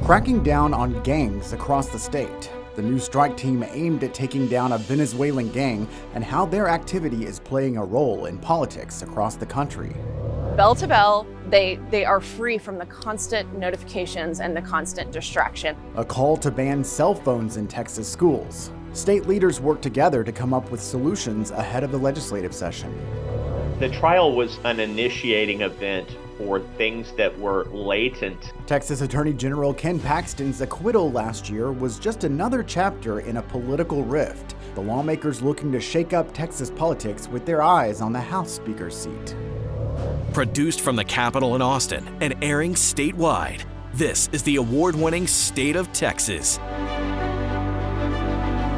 Cracking down on gangs across the state. The new strike team aimed at taking down a Venezuelan gang and how their activity is playing a role in politics across the country. Bell to bell, they are free from the constant notifications and the constant distraction. A call to ban cell phones in Texas schools. State leaders worked together to come up with solutions ahead of the legislative session. The trial was an initiating event for things that were latent. Texas Attorney General Ken Paxton's acquittal last year was just another chapter in a political rift. The lawmakers looking to shake up Texas politics with their eyes on the House Speaker's seat. Produced from the Capitol in Austin and airing statewide, this is the award-winning State of Texas.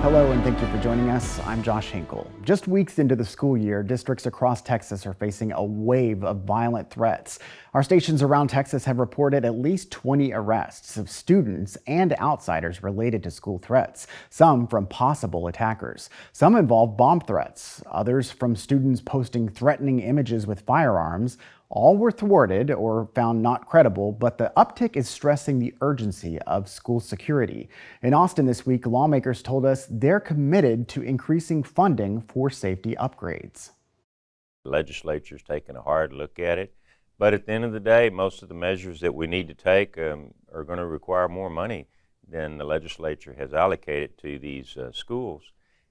Hello and thank you for joining us. I'm Josh Hinkle. Just weeks into the school year, districts across Texas are facing a wave of violent threats. Our stations around Texas have reported at least 20 arrests of students and outsiders related to school threats, some from possible attackers. Some involve bomb threats, others from students posting threatening images with firearms. All were thwarted or found not credible, but the uptick is stressing the urgency of school security. In Austin this week, lawmakers told us they're committed to increasing funding for safety upgrades. The legislature's taking a hard look at it, but at the end of the day, most of the measures that we need to take are going to require more money than the legislature has allocated to these schools,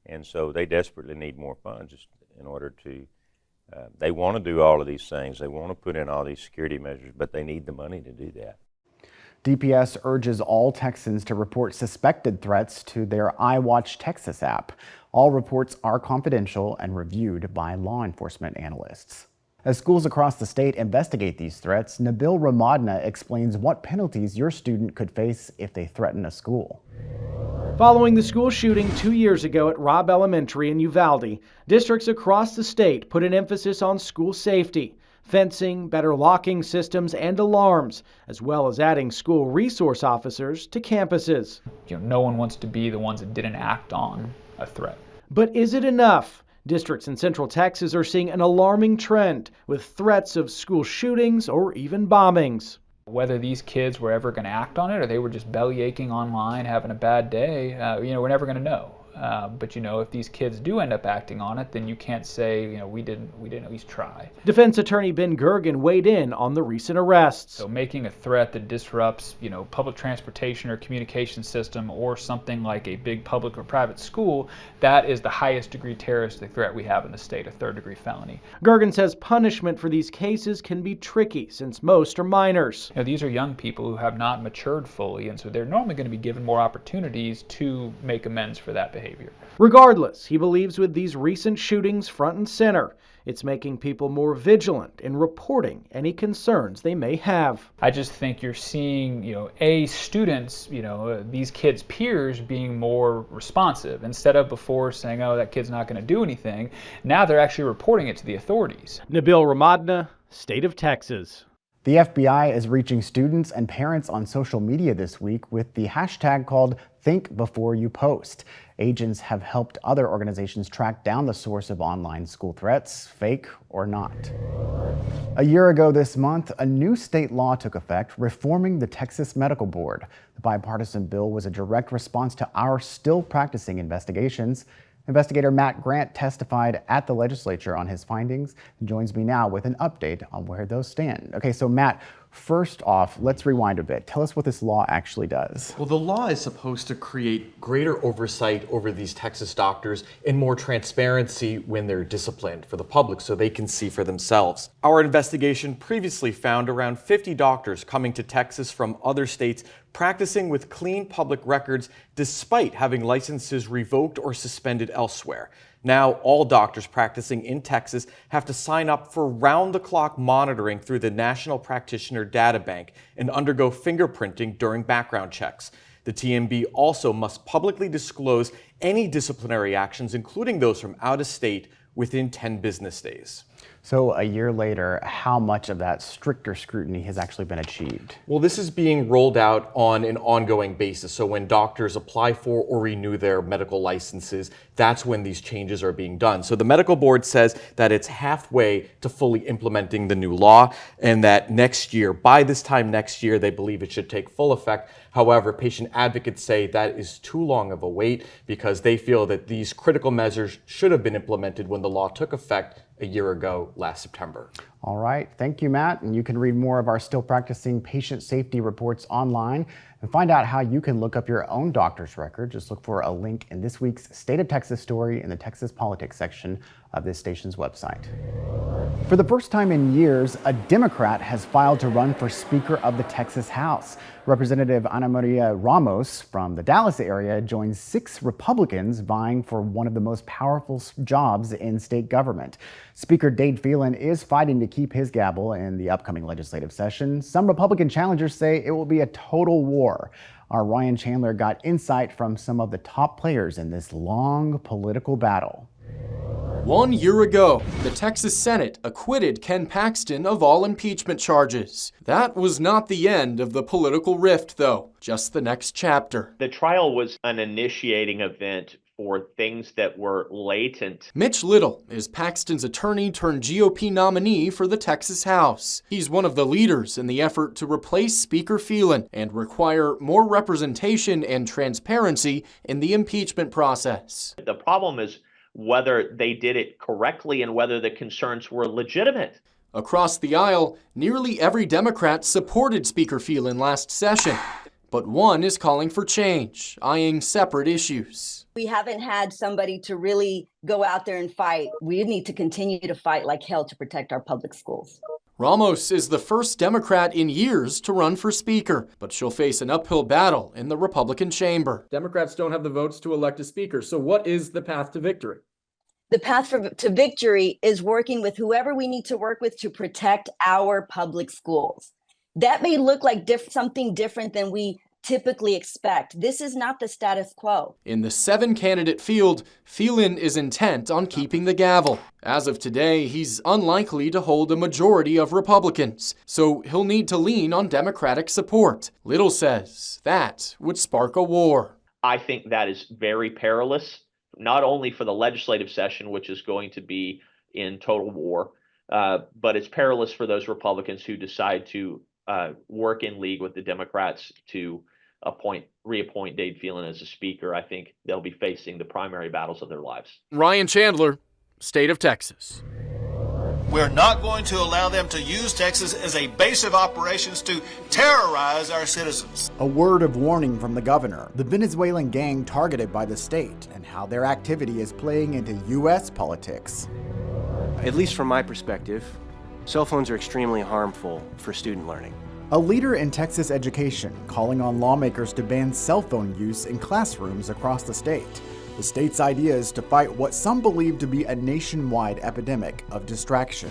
and so they desperately need more funds in order to they want to do all of these things. They want to put in all these security measures, but they need the money to do that. DPS urges all Texans to report suspected threats to their iWatch Texas app. All reports are confidential and reviewed by law enforcement analysts. As schools across the state investigate these threats, Nabil Remadna explains what penalties your student could face if they threaten a school. Following the school shooting 2 years ago at Robb Elementary in Uvalde, districts across the state put an emphasis on school safety, fencing, better locking systems, and alarms, as well as adding school resource officers to campuses. No one wants to be the ones that didn't act on a threat. But is it enough? Districts in Central Texas are seeing an alarming trend with threats of school shootings or even bombings. Whether these kids were ever going to act on it or they were just belly aching online, having a bad day, we're never going to know. But if these kids do end up acting on it, then you can't say, we didn't at least try. Defense attorney Ben Gergen weighed in on the recent arrests. So making a threat that disrupts, public transportation or communication system or something like a big public or private school, that is the highest degree terroristic threat we have in the state, a third-degree felony. Gergen says punishment for these cases can be tricky since most are minors. These are young people who have not matured fully, and so they're normally going to be given more opportunities to make amends for that behavior. Regardless, he believes with these recent shootings front and center, it's making people more vigilant in reporting any concerns they may have. I just think you're seeing, students, these kids' peers being more responsive. Instead of before saying, oh, that kid's not going to do anything, now they're actually reporting it to the authorities. Nabil Remadna, State of Texas. The FBI is reaching students and parents on social media this week with the hashtag called Think Before You Post. Agents have helped other organizations track down the source of online school threats, fake or not. A year ago this month, a new state law took effect reforming the Texas Medical Board. The bipartisan bill was a direct response to our still practicing investigations. Investigator Matt Grant testified at the legislature on his findings and joins me now with an update on where those stand. Okay, so Matt, first off, let's rewind a bit. Tell us what this law actually does. Well, the law is supposed to create greater oversight over these Texas doctors and more transparency when they're disciplined for the public so they can see for themselves. Our investigation previously found around 50 doctors coming to Texas from other states practicing with clean public records despite having licenses revoked or suspended elsewhere. Now, all doctors practicing in Texas have to sign up for round-the-clock monitoring through the National Practitioner Data Bank and undergo fingerprinting during background checks. The TMB also must publicly disclose any disciplinary actions, including those from out of state, within 10 business days. So a year later, how much of that stricter scrutiny has actually been achieved? Well, this is being rolled out on an ongoing basis. So when doctors apply for or renew their medical licenses, that's when these changes are being done. So the medical board says that it's halfway to fully implementing the new law, and that next year, by this time next year, they believe it should take full effect. However, patient advocates say that is too long of a wait because they feel that these critical measures should have been implemented when the law took effect a year ago last September. All right, thank you, Matt. And you can read more of our Still Practicing patient safety reports online and find out how you can look up your own doctor's record. Just look for a link in this week's State of Texas story in the Texas Politics section of this station's website. For the first time in years, a Democrat has filed to run for Speaker of the Texas House. Representative Ana Maria Ramos from the Dallas area joins 6 Republicans vying for one of the most powerful jobs in state government. Speaker Dade Phelan is fighting to keep his gavel in the upcoming legislative session. Some Republican challengers say it will be a total war. Our Ryan Chandler got insight from some of the top players in this long political battle. 1 year ago, the Texas Senate acquitted Ken Paxton of all impeachment charges. That was not the end of the political rift, though, just the next chapter. The trial was an initiating event for things that were latent. Mitch Little is Paxton's attorney turned GOP nominee for the Texas House. He's one of the leaders in the effort to replace Speaker Phelan and require more representation and transparency in the impeachment process. The problem is whether they did it correctly and whether the concerns were legitimate. Across the aisle, nearly every Democrat supported Speaker Phelan last session, but one is calling for change, eyeing separate issues. We haven't had somebody to really go out there and fight. We need to continue to fight like hell to protect our public schools. Ramos is the first Democrat in years to run for Speaker, but she'll face an uphill battle in the Republican chamber. Democrats don't have the votes to elect a Speaker, so what is the path to victory? The path to victory is working with whoever we need to work with to protect our public schools. That may look like something different than we typically expect. This is not the status quo. In the 7-candidate field, Phelan is intent on keeping the gavel. As of today, he's unlikely to hold a majority of Republicans, so he'll need to lean on Democratic support. Little says that would spark a war. I think that is very perilous, not only for the legislative session, which is going to be in total war, but it's perilous for those Republicans who decide to work in league with the Democrats to reappoint Dade Phelan as a speaker. I think they'll be facing the primary battles of their lives. Ryan Chandler, State of Texas. We're not going to allow them to use Texas as a base of operations to terrorize our citizens. A word of warning from the governor, the Venezuelan gang targeted by the state, and how their activity is playing into U.S. politics. At least from my perspective, cell phones are extremely harmful for student learning. A leader in Texas education calling on lawmakers to ban cell phone use in classrooms across the state. The state's idea is to fight what some believe to be a nationwide epidemic of distraction.